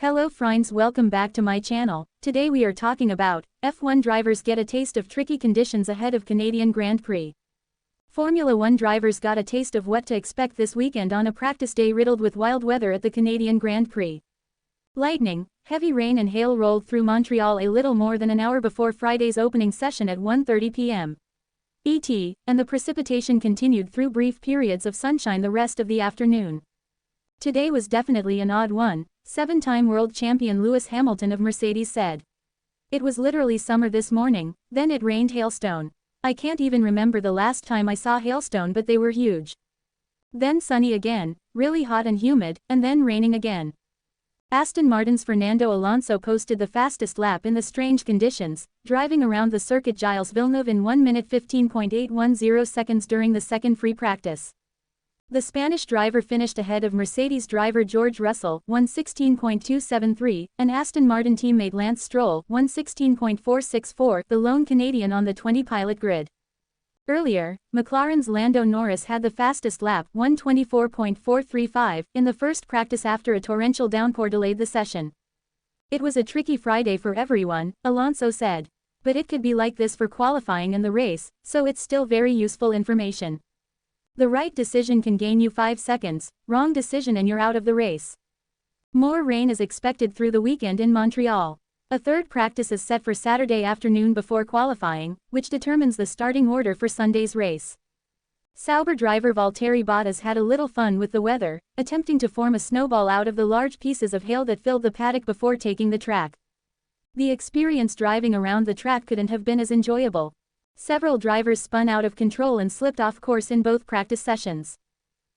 Hello friends, welcome back to my channel. Today we are talking about F1 drivers get a taste of tricky conditions ahead of Canadian Grand Prix. Formula 1 drivers got a taste of what to expect this weekend on a practice day riddled with wild weather at the Canadian Grand Prix. Lightning, heavy rain and hail rolled through Montreal a little more than an hour before Friday's opening session at 1:30 p.m. ET, and the precipitation continued through brief periods of sunshine the rest of the afternoon. Today was definitely an odd one, seven-time world champion Lewis Hamilton of Mercedes said. It was literally summer this morning, then it rained hailstone. I can't even remember the last time I saw hailstone, but they were huge. Then sunny again, really hot and humid, and then raining again. Aston Martin's Fernando Alonso posted the fastest lap in the strange conditions, driving around the circuit Gilles Villeneuve in 1 minute 15.810 seconds during the second free practice. The Spanish driver finished ahead of Mercedes driver George Russell, 1:16.273, and Aston Martin teammate Lance Stroll, 1:16.464, the lone Canadian on the 20-pilot grid. Earlier, McLaren's Lando Norris had the fastest lap, 1:24.435, in the first practice after a torrential downpour delayed the session. It was a tricky Friday for everyone, Alonso said. But it could be like this for qualifying and the race, so it's still very useful information. The right decision can gain you 5 seconds, wrong decision and you're out of the race. More rain is expected through the weekend in Montreal. A third practice is set for Saturday afternoon before qualifying, which determines the starting order for Sunday's race. Sauber driver Valtteri Bottas had a little fun with the weather, attempting to form a snowball out of the large pieces of hail that filled the paddock before taking the track. The experience driving around the track couldn't have been as enjoyable. Several drivers spun out of control and slipped off course in both practice sessions.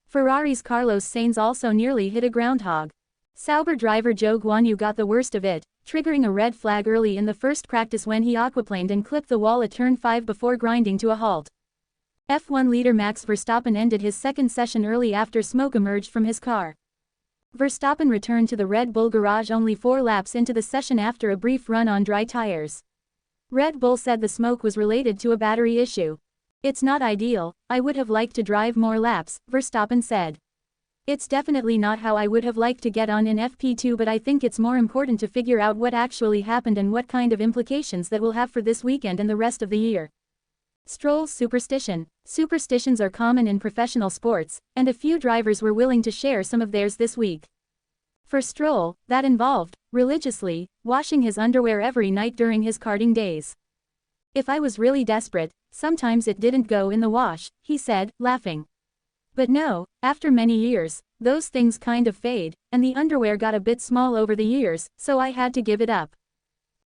Ferrari's Carlos Sainz also nearly hit a groundhog. Sauber driver Zhou Guanyu got the worst of it, triggering a red flag early in the first practice when he aquaplaned and clipped the wall at turn 5 before grinding to a halt. F1 leader Max Verstappen ended his second session early after smoke emerged from his car. Verstappen returned to the Red Bull garage only 4 laps into the session after a brief run on dry tires. Red Bull said the smoke was related to a battery issue. "It's not ideal, I would have liked to drive more laps," Verstappen said. "It's definitely not how I would have liked to get on in FP2, but I think it's more important to figure out what actually happened and what kind of implications that will have for this weekend and the rest of the year." Stroll's superstition. Superstitions are common in professional sports, and a few drivers were willing to share some of theirs this week. For Stroll, that involved, religiously, washing his underwear every night during his karting days. "If I was really desperate, sometimes it didn't go in the wash," he said, laughing. "But no, after many years, those things kind of fade, and the underwear got a bit small over the years, so I had to give it up."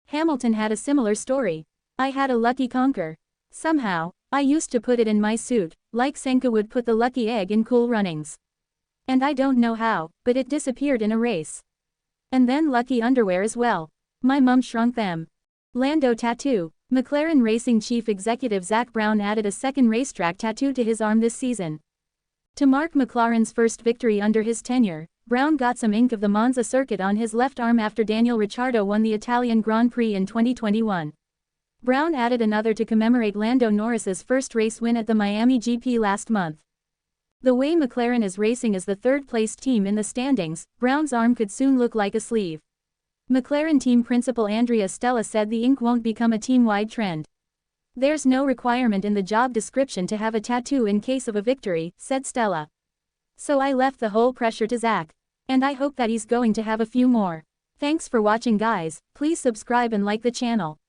Hamilton had a similar story. "I had a lucky conker. Somehow, I used to put it in my suit, like Senka would put the lucky egg in Cool Runnings. And I don't know how, but it disappeared in a race. And then lucky underwear as well. My mum shrunk them." Lando tattoo. McLaren Racing Chief Executive Zak Brown added a second racetrack tattoo to his arm this season. To mark McLaren's first victory under his tenure, Brown got some ink of the Monza circuit on his left arm after Daniel Ricciardo won the Italian Grand Prix in 2021. Brown added another to commemorate Lando Norris's first race win at the Miami GP last month. The way McLaren is racing as the third-placed team in the standings, Brown's arm could soon look like a sleeve. McLaren team principal Andrea Stella said the ink won't become a team-wide trend. "There's no requirement in the job description to have a tattoo in case of a victory," said Stella. "So I left the whole pressure to Zach. And I hope that he's going to have a few more." Thanks for watching guys, please subscribe and like the channel.